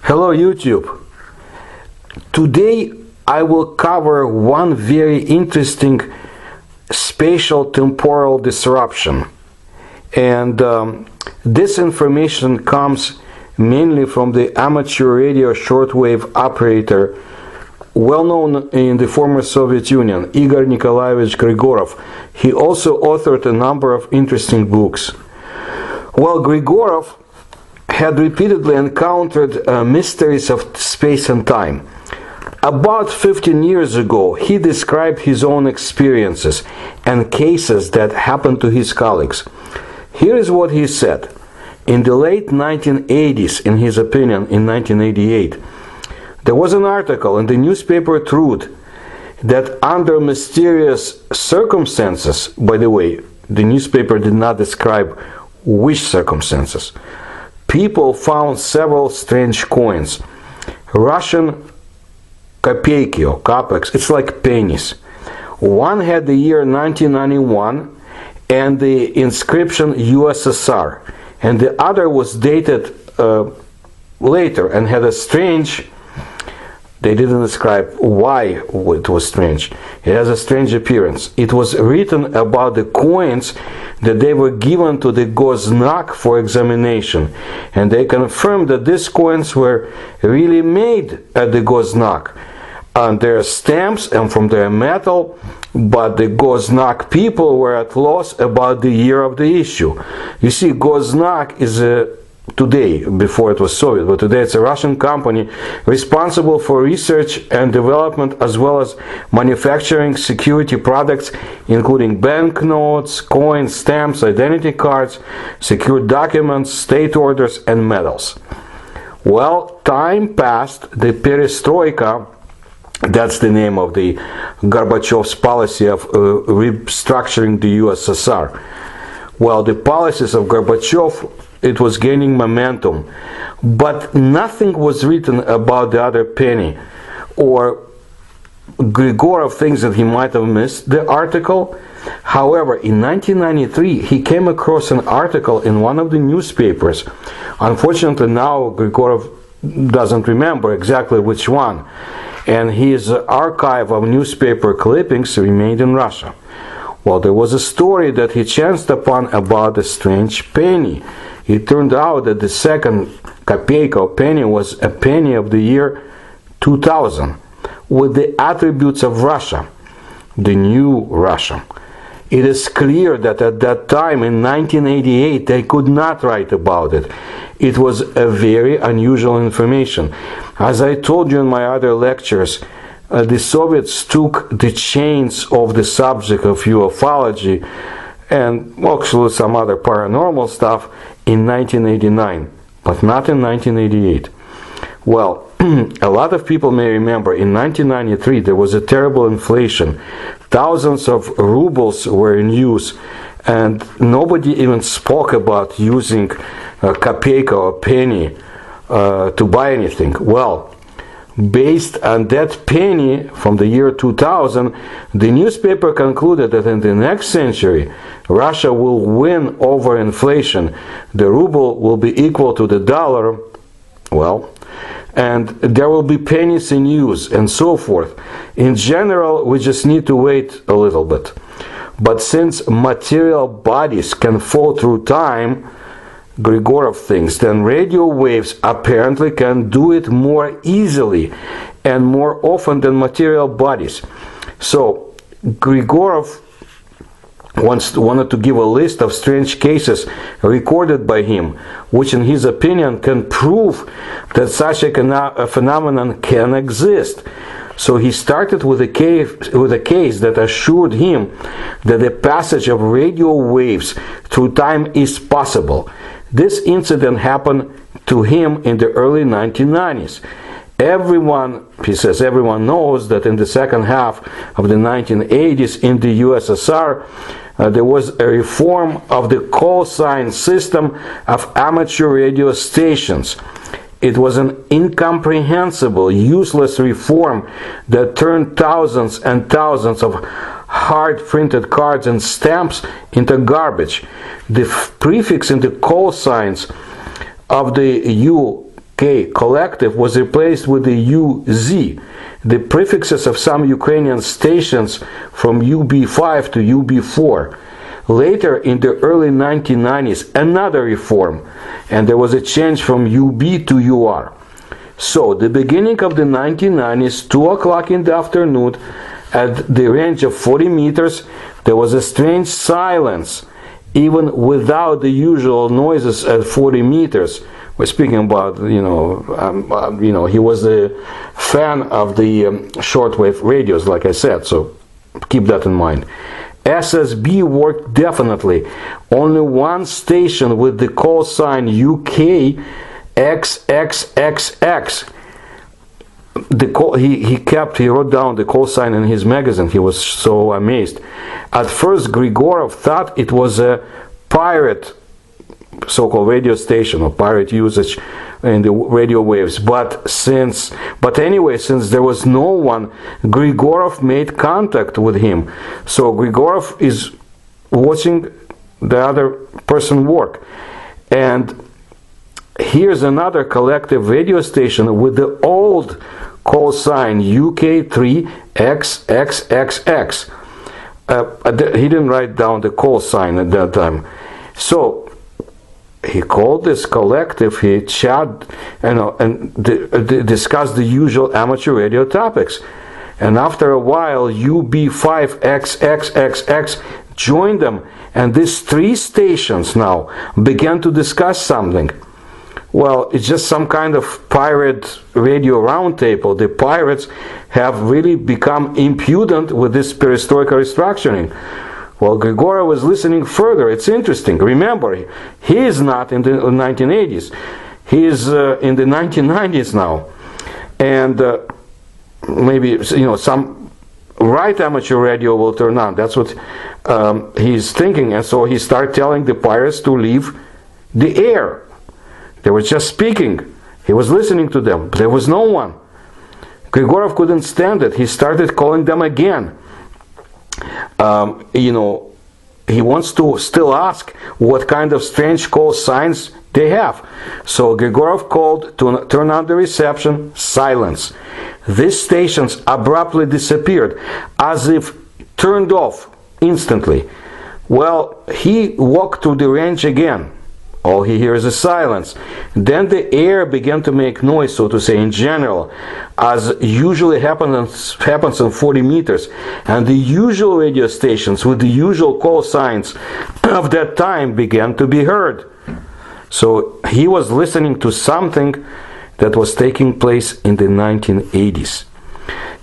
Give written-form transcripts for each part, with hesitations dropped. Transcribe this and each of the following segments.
Hello YouTube. Today I will cover one very interesting spatial temporal disruption, and this information comes mainly from the amateur radio shortwave operator well known in the former Soviet Union, Igor Nikolaevich Grigorov. He also authored a number of interesting books. Well, Grigorov had repeatedly encountered mysteries of space and time. About 15 years ago, he described his own experiences and cases that happened to his colleagues. Here is what he said. In the late 1980s, in his opinion, in 1988, there was an article in the newspaper Truth that under mysterious circumstances, by the way, the newspaper did not describe which circumstances, people found several strange coins. Russian kopeyki or kopecks, it's like pennies. One had the year 1991 and the inscription USSR, and the other was dated later and had a strange, they didn't describe why it was strange. It has a strange appearance. It was written about the coins that they were given to the Gosnak for examination, and they confirmed that these coins were really made at the Gosnak, and their stamps and from their metal, but the Gosnak people were at loss about the year of the issue. You see, Gosnak is today, before it was Soviet, but today it's a Russian company responsible for research and development as well as manufacturing security products including banknotes, coins, stamps, identity cards, secure documents, state orders, and medals. Well, time passed, the perestroika, that's the name of the Gorbachev's policy of restructuring the USSR. Well, the policies of Gorbachev, it was gaining momentum, but nothing was written about the other penny, or Grigorov thinks that he might have missed the article. However, in 1993 he came across an article in one of the newspapers. Unfortunately now Grigorov doesn't remember exactly which one, and his archive of newspaper clippings remained in Russia. Well, there was a story that he chanced upon about a strange penny. It turned out that the second kopeyka or penny was a penny of the year 2000 with the attributes of Russia, the new Russia. It is clear that at that time in 1988 they could not write about it. It was a very unusual information. As I told you in my other lectures, the Soviets took the chains of the subject of ufology and actually some other paranormal stuff in 1989, but not in 1988. Well, a lot of people may remember in 1993 there was a terrible inflation. Thousands of rubles were in use, and nobody even spoke about using a kopeyka or penny to buy anything. Well, based on that penny from the year 2000, the newspaper concluded that in the next century, Russia will win over inflation. The ruble will be equal to the dollar, well, and there will be pennies in use, and so forth. In general, we just need to wait a little bit. But since material bodies can fall through time, Grigorov thinks, then radio waves apparently can do it more easily and more often than material bodies. So Grigorov wanted to give a list of strange cases recorded by him, which in his opinion can prove that such a phenomenon can exist. So he started with a case that assured him that the passage of radio waves through time is possible. This incident happened to him in the early 1990s. Everyone, he says, everyone knows that in the second half of the 1980s in the USSR, there was a reform of the call sign system of amateur radio stations. It was an incomprehensible, useless reform that turned thousands and thousands of hard printed cards and stamps into garbage. The prefix in the call signs of the UK UK collective was replaced with the UZ, the prefixes of some Ukrainian stations from UB5 to UB4. Later, in the early 1990s, another reform, and there was a change from UB to UR. So, the beginning of the 1990s, 2 o'clock in the afternoon, at the range of 40 meters, there was a strange silence, even without the usual noises at 40 meters. We're speaking about, he was a fan of the shortwave radios, like I said, so keep that in mind. SSB worked definitely. Only one station with the call sign UK XXXX. He wrote down the call sign in his magazine. He was so amazed. At first, Grigorov thought it was a pirate, so-called radio station, or pirate usage in the radio waves. But anyway, since there was no one, Grigorov made contact with him. So Grigorov is watching the other person work. And here's another collective radio station with the old call sign UK3XXXX. He didn't write down the call sign at that time. So he called this collective, he chatted, and discussed the usual amateur radio topics. And after a while, UB5XXXX joined them, and these 3 stations now began to discuss something. Well, it's just some kind of pirate radio roundtable. The pirates have really become impudent with this perestroika restructuring. Well, Grigorov was listening further. It's interesting. Remember, he is not in the 1980s. He is in the 1990s now. And maybe, some right amateur radio will turn on. That's what he's thinking. And so he started telling the pirates to leave the air. They were just speaking. He was listening to them, but there was no one. Grigorov couldn't stand it. He started calling them again. He wants to still ask what kind of strange call signs they have. So Grigorov called to turn on the reception. Silence. These stations abruptly disappeared, as if turned off instantly. Well, he walked to the range again. All he hears is silence. Then the air began to make noise, so to say, in general, as usually happens in 40 meters. And the usual radio stations with the usual call signs of that time began to be heard. So he was listening to something that was taking place in the 1980s.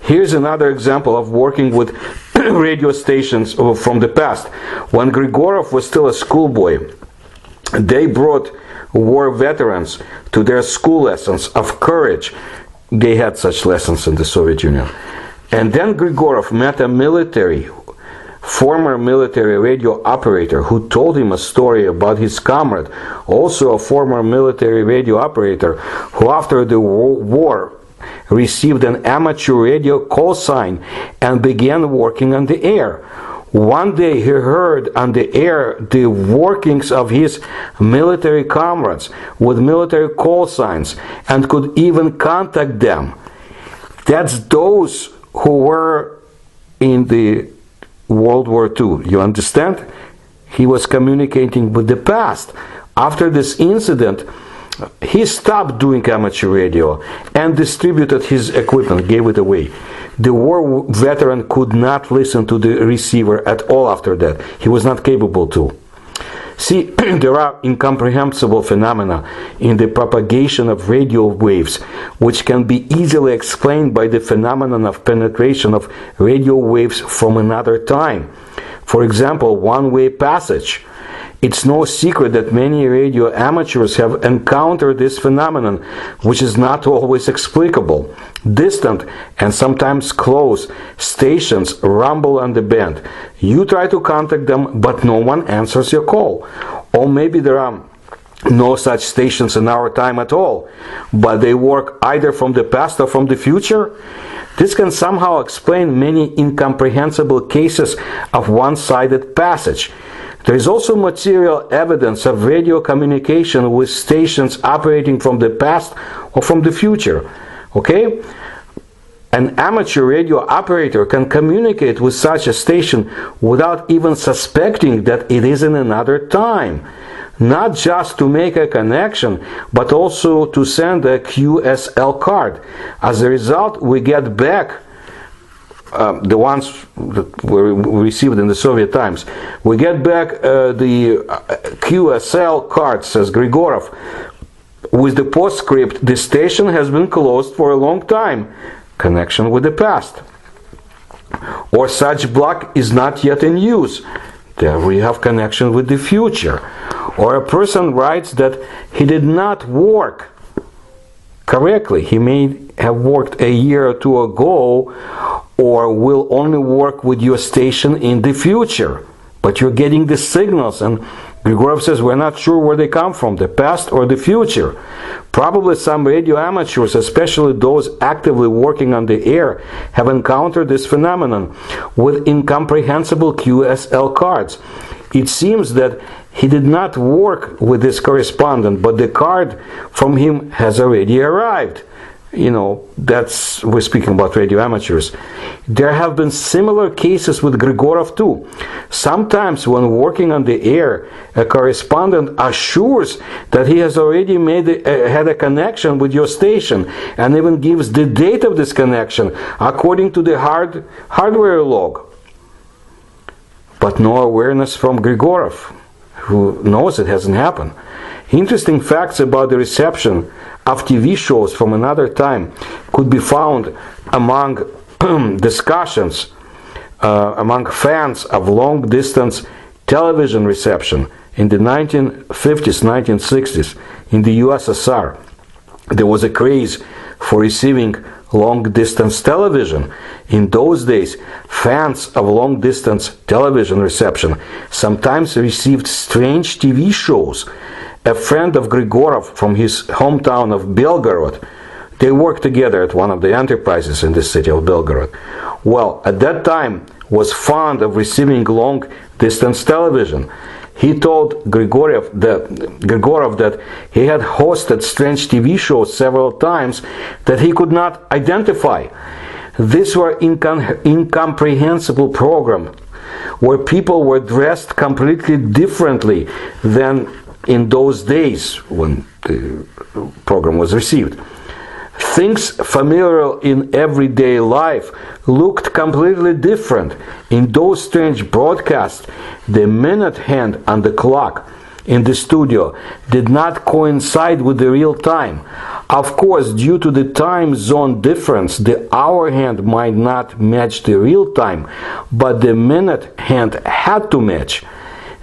Here's another example of working with radio stations from the past. When Grigorov was still a schoolboy, they brought war veterans to their school lessons of courage. They had such lessons in the Soviet Union. And then Grigorov met a former military radio operator who told him a story about his comrade, also a former military radio operator, who after the war received an amateur radio call sign and began working on the air. One day he heard on the air the workings of his military comrades with military call signs and could even contact them. That's those who were in the World War II. You understand? He was communicating with the past. After this incident, he stopped doing amateur radio and distributed his equipment, gave it away. The war veteran could not listen to the receiver at all after that. He was not capable to. See, there are incomprehensible phenomena in the propagation of radio waves, which can be easily explained by the phenomenon of penetration of radio waves from another time. For example, one-way passage. It's no secret that many radio amateurs have encountered this phenomenon, which is not always explicable. Distant and sometimes close stations rumble on the band. You try to contact them, but no one answers your call. Or maybe there are no such stations in our time at all, but they work either from the past or from the future. This can somehow explain many incomprehensible cases of one-sided passage. There is also material evidence of radio communication with stations operating from the past or from the future. Okay? An amateur radio operator can communicate with such a station without even suspecting that it is in another time. Not just to make a connection, but also to send a QSL card. As a result, we get back the ones that were received in the Soviet times. We get back the QSL card, says Grigorov, with the postscript, the station has been closed for a long time. Connection with the past. Or such block is not yet in use. There we have connection with the future. Or a person writes that he did not work correctly. He may have worked a year or two ago, or will only work with your station in the future. But you're getting the signals, and Grigorov says we're not sure where they come from, the past or the future. Probably some radio amateurs, especially those actively working on the air, have encountered this phenomenon with incomprehensible QSL cards. It seems that he did not work with this correspondent, but the card from him has already arrived. You know, we're speaking about radio amateurs. There have been similar cases with Grigorov too. Sometimes when working on the air, a correspondent assures that he has already had a connection with your station, and even gives the date of this connection according to the hardware log. But no awareness from Grigorov, who knows it hasn't happened. Interesting facts about the reception of TV shows from another time could be found among discussions among fans of long-distance television reception in the 1950s, 1960s in the USSR. There was a craze for receiving long-distance television. In those days, fans of long-distance television reception sometimes received strange TV shows. A friend of Grigorov from his hometown of Belgorod, they worked together at one of the enterprises in the city of Belgorod. Well, at that time, was fond of receiving long-distance television. He told Grigorov that he had hosted strange TV shows several times that he could not identify. These were incomprehensible programs where people were dressed completely differently than in those days when the program was received. Things familiar in everyday life looked completely different. In those strange broadcasts, the minute hand on the clock in the studio did not coincide with the real time. Of course, due to the time zone difference, the hour hand might not match the real time, but the minute hand had to match.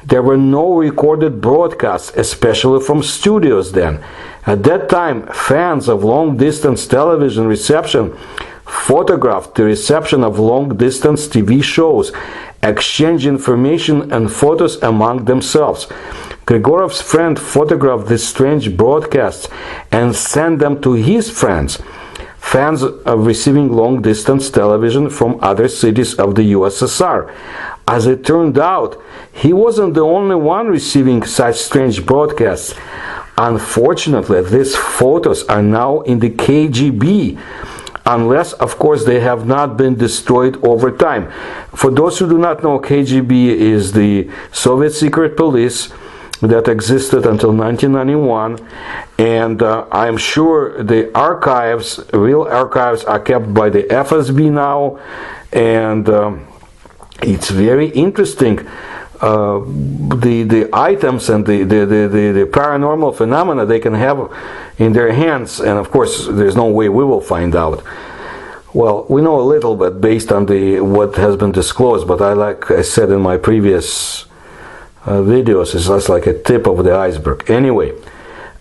There were no recorded broadcasts, especially from studios then. At that time, fans of long-distance television reception photographed the reception of long-distance TV shows, exchanged information and photos among themselves. Grigorov's friend photographed these strange broadcasts and sent them to his friends, fans of receiving long-distance television from other cities of the USSR. As it turned out, he wasn't the only one receiving such strange broadcasts. Unfortunately, these photos are now in the KGB, unless, of course, they have not been destroyed over time. For those who do not know, KGB is the Soviet secret police that existed until 1991, and I'm sure the archives, real archives, are kept by the FSB now, and it's very interesting. The items and the paranormal phenomena they can have in their hands, and of course there's no way we will find out. Well, we know a little bit based on what has been disclosed, but like I said in my previous videos, it's just like a tip of the iceberg. Anyway,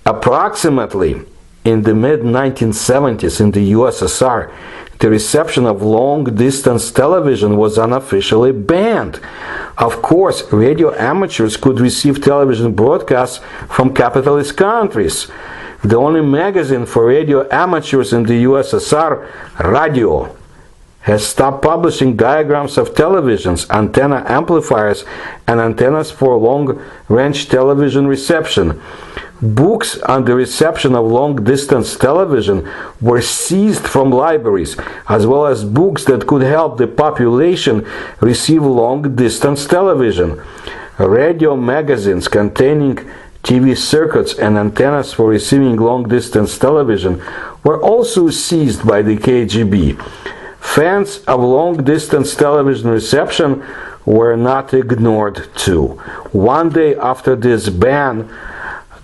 approximately in the mid-1970s in the USSR, the reception of long-distance television was unofficially banned. Of course, radio amateurs could receive television broadcasts from capitalist countries. The only magazine for radio amateurs in the USSR, Radio, has stopped publishing diagrams of televisions, antenna amplifiers, and antennas for long-range television reception. Books on the reception of long-distance television were seized from libraries, as well as books that could help the population receive long-distance television. Radio magazines containing TV circuits and antennas for receiving long-distance television were also seized by the KGB. Fans of long-distance television reception were not ignored too. One day after this ban,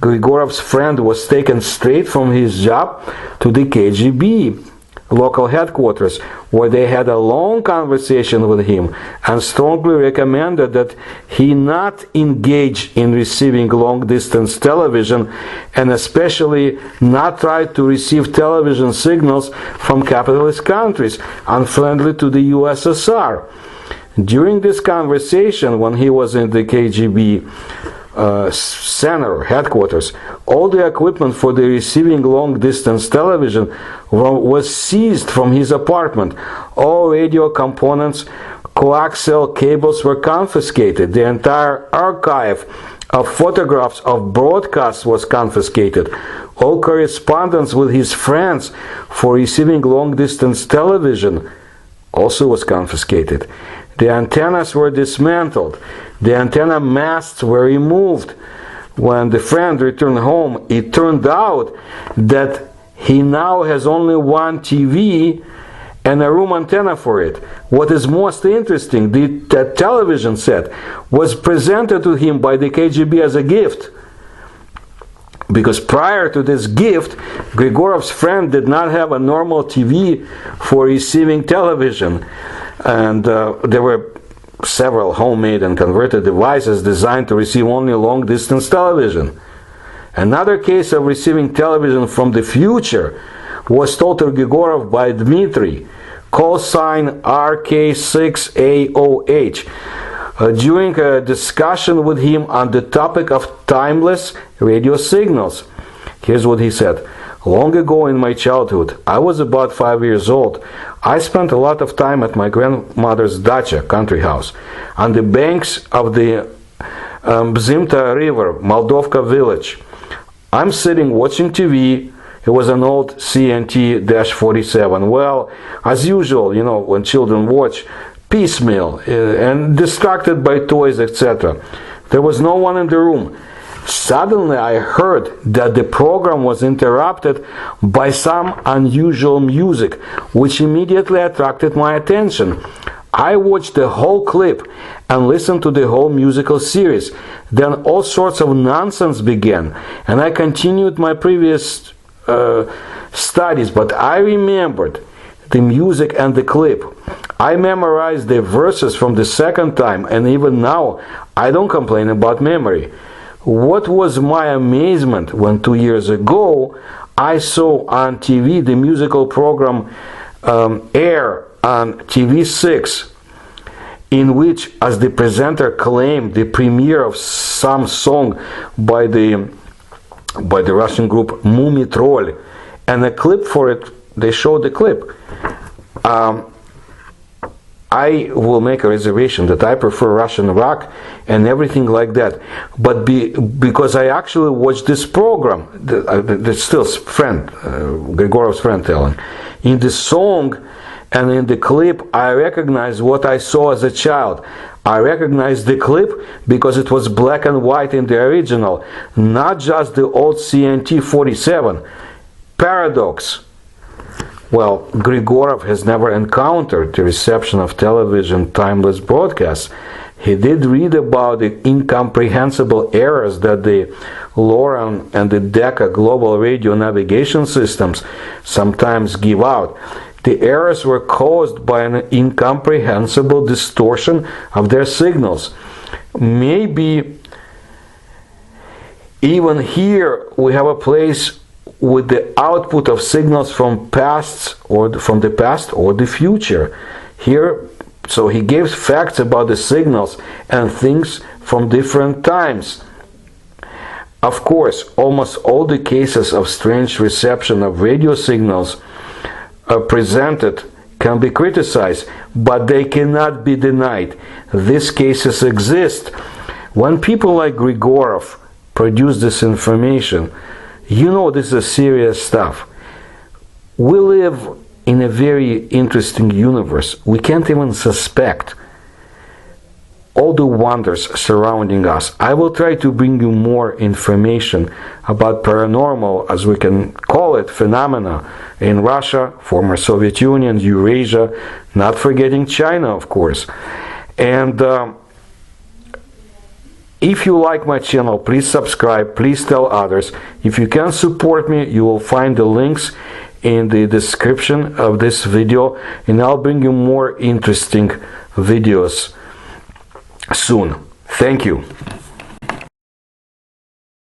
Grigorov's friend was taken straight from his job to the KGB local headquarters, where they had a long conversation with him and strongly recommended that he not engage in receiving long-distance television, and especially not try to receive television signals from capitalist countries unfriendly to the USSR. During this conversation, when he was in the KGB center headquarters, all the equipment for the receiving long-distance television was seized from his apartment. All radio components, coaxial cables were confiscated. The entire archive of photographs of broadcasts was confiscated. All correspondence with his friends for receiving long-distance television also was confiscated. The antennas were dismantled. The antenna masts were removed. When the friend returned home, it turned out that he now has only one TV and a room antenna for it. What is most interesting, the television set was presented to him by the KGB as a gift. Because prior to this gift, Grigorov's friend did not have a normal TV for receiving television. And there were several homemade and converted devices designed to receive only long-distance television. Another case of receiving television from the future was told to Grigorov by Dmitry, call sign RK6AOH, during a discussion with him on the topic of timeless radio signals. Here's what he said. Long ago in my childhood, I was about 5 years old. I spent a lot of time at my grandmother's dacha, country house, on the banks of the Bzimta River, Moldovka village. I'm sitting watching TV. It was an old CNT-47. Well, as usual, you know, when children watch, piecemeal and distracted by toys, etc. There was no one in the room. Suddenly I heard that the program was interrupted by some unusual music, which immediately attracted my attention. I watched the whole clip and listened to the whole musical series. Then all sorts of nonsense began, and I continued my previous studies, but I remembered the music and the clip. I memorized the verses from the second time, and even now I don't complain about memory. What was my amazement when 2 years ago I saw on TV the musical program Air on TV6, in which, as the presenter claimed, the premiere of some song by the Russian group Mumi Troll, and a clip for it, they showed the clip. I will make a reservation that I prefer Russian rock and everything like that. But because I actually watched this program, that's still Grigorov's friend telling, in the song and in the clip, I recognized what I saw as a child. I recognized the clip because it was black and white in the original, not just the old CNT-47. Paradox. Well, Grigorov has never encountered the reception of television timeless broadcasts. He did read about the incomprehensible errors that the LORAN and the DECA global radio navigation systems sometimes give out. The errors were caused by an incomprehensible distortion of their signals. Maybe even here we have a place with the output of signals from the past or the future. Here, so he gives facts about the signals and things from different times. Of course, almost all the cases of strange reception of radio signals presented can be criticized, but they cannot be denied. These cases exist. When people like Grigorov produce this information, you know this is serious stuff. We live in a very interesting universe. We can't even suspect all the wonders surrounding us. I will try to bring you more information about paranormal, as we can call it, phenomena in Russia, former Soviet Union, Eurasia, not forgetting China, of course. And if you like my channel, please subscribe, please tell others. If you can support me, you will find the links in the description of this video, and I'll bring you more interesting videos soon. Thank you.